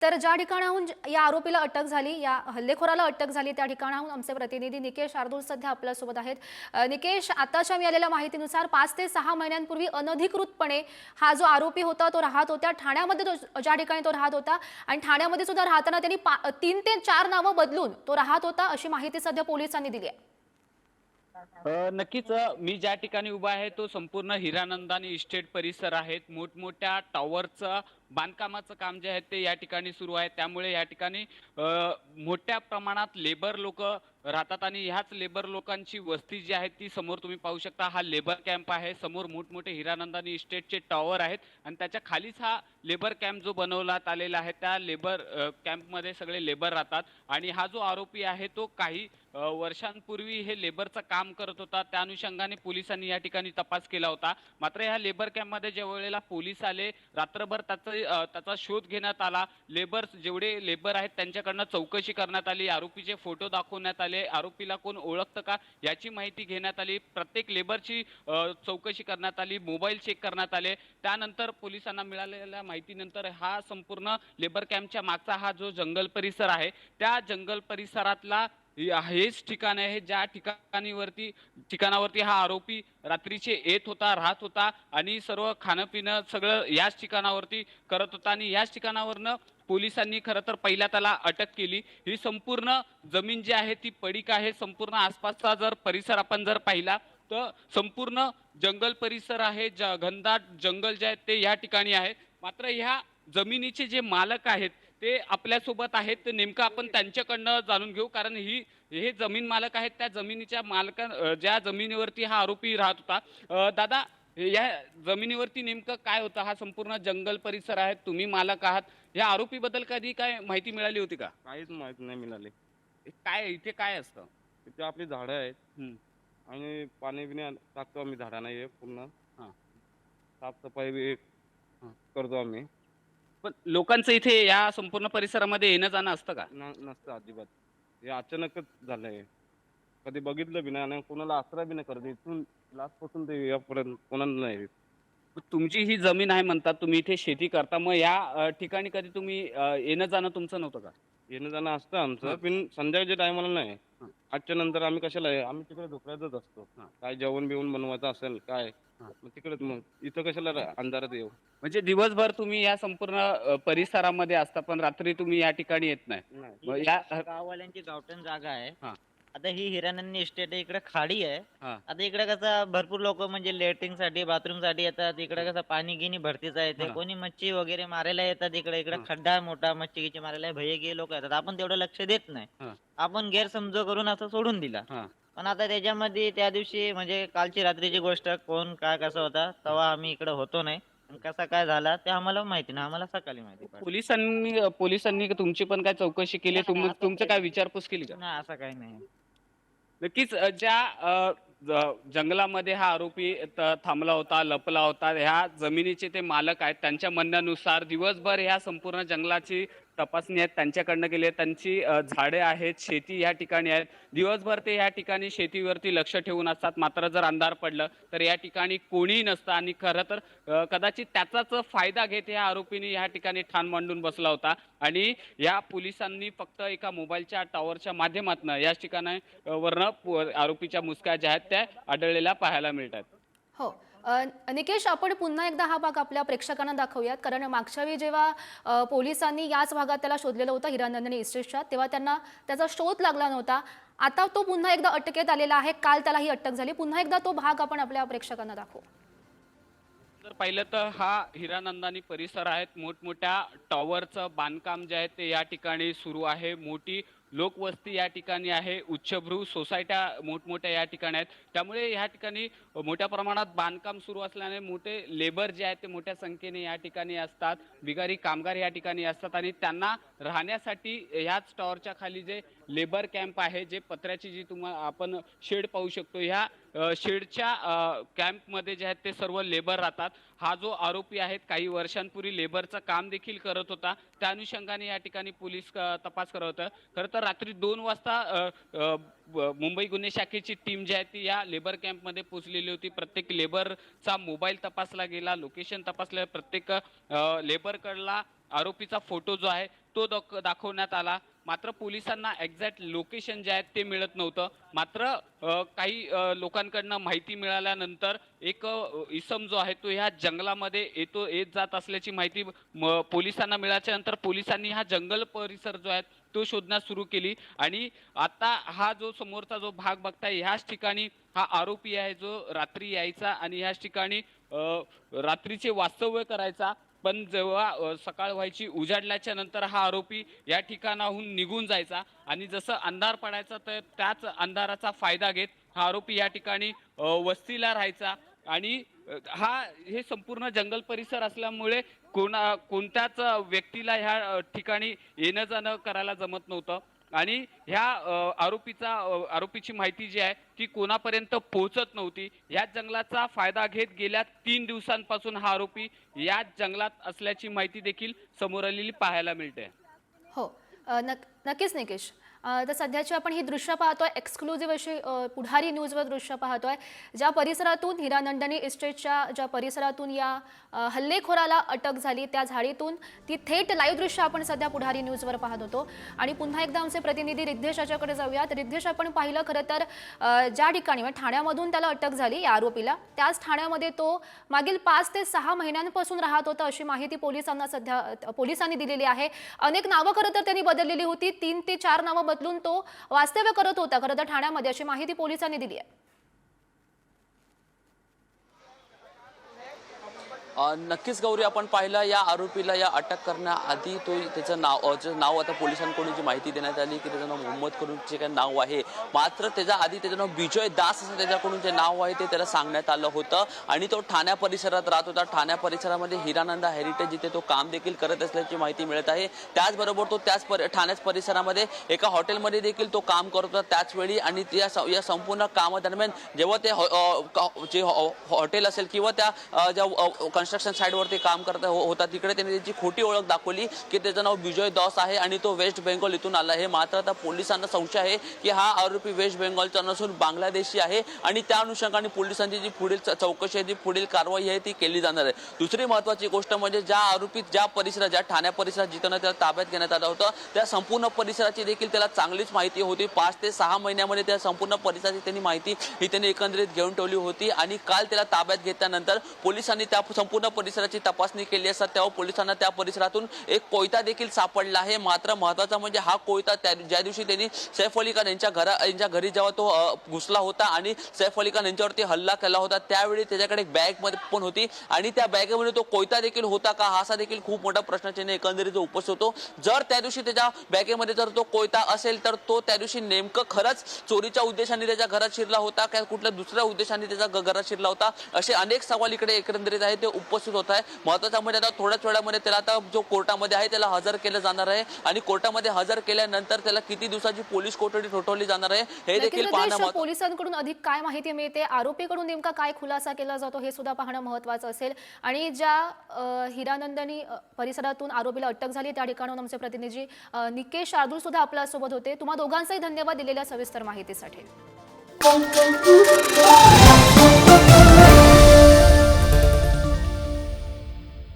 तर ज्या ठिकाणाहून या आरोपीला अटक झाली, या हल्लेखोराला अटक झाली, त्या ठिकाणाहून आमचे प्रतिनिधी निकेश शार्दूल सध्या आपल्यासोबत आहेत. निकेश, आताच्या मिळालेल्या माहितीनुसार 5 ते 6 महिन्यांपूर्वी अनधिकृतपणे हा जो आरोपी होता तो राहत होता ठाण्यामध्ये, ज्या ठिकाणी तो राहत होता, आणि ठाण्यामध्ये सुद्धा राहताना त्यांनी 3 ते 4 नावं बदलून तो राहत होता, अशी माहिती सध्या पोलिसांनी दिली आहे. नक्कीच मी ज्या ठिकाणी उभा आहे तो संपूर्ण हिरानंदानी इस्टेट परिसर आहेत. मोठमोठ्या टॉवरचं बांधकामाचं काम जे आहे ते या ठिकाणी सुरू आहे. त्यामुळे या ठिकाणी मोठ्या प्रमाणात लेबर लोक राहतात आणि ह्याच लेबर लोकांची वस्ती जी आहे ती समोर तुम्ही पाहू शकता. हा लेबर कॅम्प आहे. समोर मोठमोठे हिरानंदानी इस्टेटचे टॉवर आहेत आणि त्याच्या खालीच हा लेबर कॅम्प जो बनवण्यात आलेला आहे. त्या लेबर कॅम्पमध्ये सगळे लेबर राहतात आणि हा जो आरोपी आहे तो काही वर्षांपूर्वी हे लेबरचं काम करत होता. त्या अनुषंगाने पोलिसांनी या ठिकाणी तपास केला होता. मात्र ह्या लेबर कॅम्पमध्ये ज्या वेळेला पोलीस आले, रात्रभर त्याचा शोध घेण्यात आला. जेवढे लेबर आहेत त्यांच्याकडनं चौकशी करण्यात आली. आरोपीचे फोटो दाखवण्यात आले. आरोपीला कोण ओळखतं का याची माहिती घेण्यात आली. प्रत्येक लेबरची चौकशी करण्यात आली. मोबाईल चेक करण्यात आले. त्यानंतर पोलिसांना मिळालेल्या माहितीनंतर हा संपूर्ण लेबर कॅम्पच्या मागचा हा जो जंगल परिसर आहे, त्या जंगल परिसरातला हेच ठिकाण आहे ज्या ठिकाणावरती हा आरोपी रात्रीचे येत होता, राहत होता आणि सर्व खाणं पिणं सगळं याच ठिकाणावरती करत होता आणि याच ठिकाणावरनं पोलिसांनी खरं तर पहिल्या त्याला अटक केली. ही संपूर्ण जमीन जी आहे ती पडीक आहे. संपूर्ण आसपासचा जर परिसर आपण जर पाहिला तर संपूर्ण जंगल परिसर आहे. घनदाट जंगल जे आहे ते या ठिकाणी आहे. मात्र ह्या जमिनीचे जे मालक आहेत ते आपल्यासोबत आहेत. तर नेमकं आपण त्यांच्याकडनं जाणून घेऊ, कारण हे जमीन मालक आहेत. त्या जमिनीच्या ज्या जमिनीवरती हा आरोपी राहत होता. दादा, या जमिनीवरती नेमकं काय होतं? हा संपूर्ण जंगल परिसर आहे, तुम्ही मालक आहात. या आरोपीबद्दल कधी काय माहिती मिळाली होती का? काहीच माहिती नाही मिळाली. इथे काय असतं? तिथे आपली झाडं आहेत हं, आणि पाणी-बिणी टाकतो आम्ही झाडांना हे पूर्ण. हां, साफ-सफाई बी हां. करतो आम्ही. पण लोकांचं इथे या संपूर्ण परिसरामध्ये येणं जाणं असतं का? नसतं अजिबात. हे अचानकच झालंय. कधी बघितलं बी नाही आणि कोणाला आसरा बी नाही करत. इथून लास्टपासून ते यापर्यंत कोणाला नाही. मग तुमची ही जमीन आहे म्हणतात, तुम्ही इथे शेती करता. मग या ठिकाणी कधी तुम्ही येणं जाणं तुमचं नव्हतं का? येणं-जाणं असतं आमचं, हां, पण संध्याकाळच्या टायमाला नाही. हां, 8च्या नंतर आम्ही कशाला आहे, आम्ही तिकडे झोपड्यातच असतो. हां, काय जेवण-बिवण बनवायचं असेल काय, हां. मग तिकडेच मग. इथं कशाला अंधारात येऊ? म्हणजे दिवसभर तुम्ही या संपूर्ण परिसरामध्ये असता, पण रात्री तुम्ही या ठिकाणी येत नाही. नाही. ही मग या गाववाल्यांची गावठण जागा आहे. हां, आता ही हिरानंदी इस्टेट आहे. इकडे खाडी आहे. हां, आता इकडे कसं भरपूर लोक म्हणजे लॅट्रिनसाठी, बाथरूमसाठी येतात. इकडे कसं पाणी-गिनी भरतीचं आहे. ते हां, कोणी मच्छी वगैरे मारायला येतात इकडे. इकडे हां, खड्डा आहे मोठा मच्छी-गिच्छी मारायला भैय्ये लोक येतात. आपण तेवढं लक्ष देत नाही. हां, आपण गैरसमज करून असं सोडून दिला. हां. पण आता त्याच्यामध्ये त्या दिवशी म्हणजे कालची रात्रीची गोष्ट कोण काय कसं होता तेव्हा आम्ही इकडे होतो नाही. आणि कसा काय झाला ते आम्हाला माहिती नाही. आम्हाला सकाळी माहिती पडलं. पोलिसांनी तुमची पण काय चौकशी केली? नाही, नाही, असं तुमचं काही काय नाही. विचारपूस केली का? नाही असं काही नाही. नक्कीच जंगलामध्ये हा आरोपी थांबला होता, लपला होता. ह्या जमिनीचे ते मालक आहेत. त्यांच्या म्हणण्यानुसार दिवसभर ह्या संपूर्ण जंगलाची तपासणी आहेत त्यांच्याकडनं केली आहे. त्यांची झाडे आहेत, शेती या ठिकाणी आहेत. दिवसभर ते या ठिकाणी शेतीवरती लक्ष ठेवून असतात. मात्र जर अंधार पडलं तर या ठिकाणी कोणीही नसतं आणि खरं तर कदाचित त्याचाच फायदा घेत या आरोपीने या ठिकाणी ठाण मांडून बसला होता आणि या पोलिसांनी फक्त एका मोबाईलच्या टॉवरच्या माध्यमातून याच ठिकाणी आरोपीच्या मुसक्या ज्या आहेत त्या आढळलेल्या पाहायला मिळतात. हो. निकेश, आपण पुन्हा एकदा हा भाग आपल्या प्रेक्षकांना दाखवूयात, कारण मागच्या वेळी जेव्हा पोलिसांनी याच भागात त्याला शोधलेलं होतं हिरानंदिनी इस्टेटच्या, तेव्हा त्यांना त्याचा शोध लागला नव्हता. आता तो पुन्हा एकदा अटकेत आलेला आहे. काल त्याला ही अटक झाली. पुन्हा एकदा तो भाग आपण आपल्या प्रेक्षकांना दाखवू. जर पाहिलं तर हा हिरानंदानी परिसर आहेत. मोठमोठ्या टॉवरचं बांधकाम जे आहे ते या ठिकाणी सुरू आहे. मोठी लोकवस्ती या ठिकाणी आहे. उच्चभ्रू सोसायट्या मोठमोठ्या या ठिकाणी आहेत. त्यामुळे या ठिकाणी मोठ्या प्रमाणात बांधकाम सुरू असल्याने मोठे लेबर जे आहेत ते मोठ्या संख्येने या ठिकाणी असतात. बिगारी कामगार या ठिकाणी असतात आणि त्यांना राहण्यासाठी ह्याच टॉवरच्या खाली जे लेबर कॅम्प आहे, जे पत्र्याची जी आपण शेड पाहू शकतो, ह्या शेडच्या कॅम्पमध्ये जे आहेत ते सर्व लेबर राहतात. हा जो आरोपी आहे काही वर्षांपूर्वी लेबरचं काम देखील करत होता. त्या अनुषंगाने या ठिकाणी पोलीस तपास करत होतं. खरं तर रात्री 2 वाजता मुंबई गुन्हे शाखेची टीम जी आहे ती या लेबर कॅम्पमध्ये पोहोचलेली होती. प्रत्येक लेबरचा मोबाईल तपासला गेला, लोकेशन तपासलं. प्रत्येक लेबरकडला आरोपीचा फोटो जो आहे तो दाखवण्यात आला. मात्र पोलिसांना एक्झॅक्ट लोकेशन जे आहे ते मिळत नव्हतं. मात्र काही लोकांकडनं माहिती मिळाल्यानंतर एक इसम जो आहे तो ह्या जंगलामध्ये येत जात असल्याची माहिती पोलिसांना मिळाल्याच्या नंतर पोलिसांनी हा जंगल परिसर जो आहे तो शोधण्यास सुरू केली. आणि आता हा जो समोरचा जो भाग बघताय ह्याच ठिकाणी हा आरोपी आहे जो रात्री यायचा आणि ह्याच ठिकाणी रात्रीचे वास्तव्य करायचा. पण जेव्हा सकाळ व्हायची उजाडल्याच्या नंतर हा आरोपी या ठिकाणाहून निघून जायचा आणि जसं अंधार पडायचा तर त्याच अंधाराचा फायदा घेत हा आरोपी या ठिकाणी वस्तीला राहायचा. आणि हे संपूर्ण जंगल परिसर असल्यामुळे कोणत्याच व्यक्तीला ह्या ठिकाणी येणं जाणं करायला जमत नव्हतं. आणि ह्या आरोपीची माहिती जी आहे ती कोणापर्यंत पोहोचत नव्हती. याच जंगलाचा फायदा घेत गेल्या 3 दिवसांपासून हा आरोपी याच जंगलात असल्याची माहिती देखील समोर आलेली पाहायला मिळते. हो, नक्कीच निकेश. तर सध्याची आपण ही दृश्य पाहतोय, एक्सक्लुझिव्ह अशी पुढारी न्यूजवर दृश्य पाहतोय, ज्या परिसरातून हिरानंदानी इस्टेटच्या ज्या परिसरातून या हल्लेखोराला अटक झाली त्या झाडीतून ती थेट लाईव्ह दृश्य आपण सध्या पुढारी न्यूजवर पाहत होतो. आणि पुन्हा एकदा आमचे प्रतिनिधी रिद्धेश याच्याकडे जाऊयात. रिद्धेश, आपण पाहिलं खरं तर ज्या ठिकाणी ठाण्यामधून त्याला अटक झाली या आरोपीला, त्याच ठाण्यामध्ये तो मागील 5 ते 6 महिन्यांपासून राहत होता अशी माहिती पोलिसांनी दिलेली आहे. अनेक नावं खरं तर त्यांनी बदललेली होती, 3 ते 4 नावं बदलून तो वास्तव्य करत होता खरं तर ठाण्यामध्ये अशी माहिती पोलिसांनी दिली आहे. नक्कीच गौरी, आपण पाहिलं या आरोपीला या अटक करण्याआधी त्याचं नाव आता पोलिसांकडून जी माहिती देण्यात आली की त्याचं नाव मोहम्मद करून जे काही नाव आहे, मात्र त्याच्या आधी त्याचं नाव विजय दास असं त्याच्याकडून जे नाव आहे ते त्याला सांगण्यात आलं होतं. आणि तो ठाण्या परिसरात राहत होता. ठाण्या परिसरामध्ये हिरानंदा हेरिटेज जिथे तो काम देखील करत असल्याची माहिती मिळत आहे. त्याचबरोबर तो ठाण्याच परिसरामध्ये एका हॉटेलमध्ये देखील तो काम करत होता त्याचवेळी. आणि या संपूर्ण कामादरम्यान जेव्हा ते जे हॉटेल असेल किंवा त्या ज्या कन्स्ट्रक्शन साईडवरती काम करत होता तिकडे त्याने त्याची खोटी ओळख दाखवली की त्याचं नाव विजय दास आहे आणि तो वेस्ट बेंगॉल इथून आला आहे. मात्र आता पोलिसांना संशय आहे की हा आरोपी वेस्ट बेंगॉलचा नसून बांगलादेशी आहे. आणि त्या अनुषंगाने पोलिसांची जी पुढील चौकशी आहे, जी पुढील कारवाई आहे ती केली जाणार आहे. दुसरी महत्वाची गोष्ट म्हणजे ज्या ठाण्या परिसरात जिथं त्याला ताब्यात घेण्यात आलं होतं त्या संपूर्ण परिसराची देखील त्याला चांगलीच माहिती होती. 5 ते 6 महिन्यामध्ये त्या संपूर्ण परिसराची त्यांनी माहिती ही त्यांनी एकंदरीत घेऊन ठेवली होती. आणि काल त्याला ताब्यात घेतल्यानंतर पोलिसांनी त्या संपूर्ण परिसराची तपासणी केली असता तेव्हा पोलिसांना त्या परिसरातून एक कोयता देखील सापडला आहे. मात्र महत्वाचा म्हणजे हा कोयता ज्या दिवशी त्यांनी सैफ अली खान यांच्या घरी जेव्हा तो घुसला होता आणि सैफ अली खान यांच्यावरती हल्ला केला होता त्यावेळी त्याच्याकडे बॅग मध्ये पण होती आणि त्या बॅगेमध्ये तो कोयता देखील होता का, असा देखील खूप मोठा प्रश्नचिन्ह एकंदरीत उपस्थित होतो. जर त्या दिवशी त्याच्या बॅगेमध्ये जर तो कोयता असेल तर तो त्या दिवशी नेमकं खरंच चोरीच्या उद्देशाने त्याच्या घरात शिरला होता का कुठल्या दुसऱ्या उद्देशाने त्याच्या घरात शिरला होता, असे अनेक सवाल इकडे एकंदरीत आहे ते उपस्थित होत आहे. महत्वाचा म्हणजे आता थोड्याच वेळामध्ये त्याला आता जो कोर्टामध्ये आहे त्याला हजर केलं जाणार आहे. आणि कोर्टामध्ये हजर केल्यानंतर त्याला किती दिवसाची पोलीस कोठडी ठोठवली जाणार आहे हे देखील पाहणं. पोलिसांकडून अधिक काय माहिती मिळते, आरोपीकडून नेमका काय खुलासा केला जातो हे सुद्धा पाहणं महत्वाचं असेल. आणि ज्या हिरानंदानी परिसरातून आरोपीला अटक झाली त्या ठिकाणाहून आमचे प्रतिनिधी निकेश शार्दूल सुद्धा आपल्या सोबत होते. तुम्हा दोघांचाही धन्यवाद दिलेल्या सविस्तर माहितीसाठी.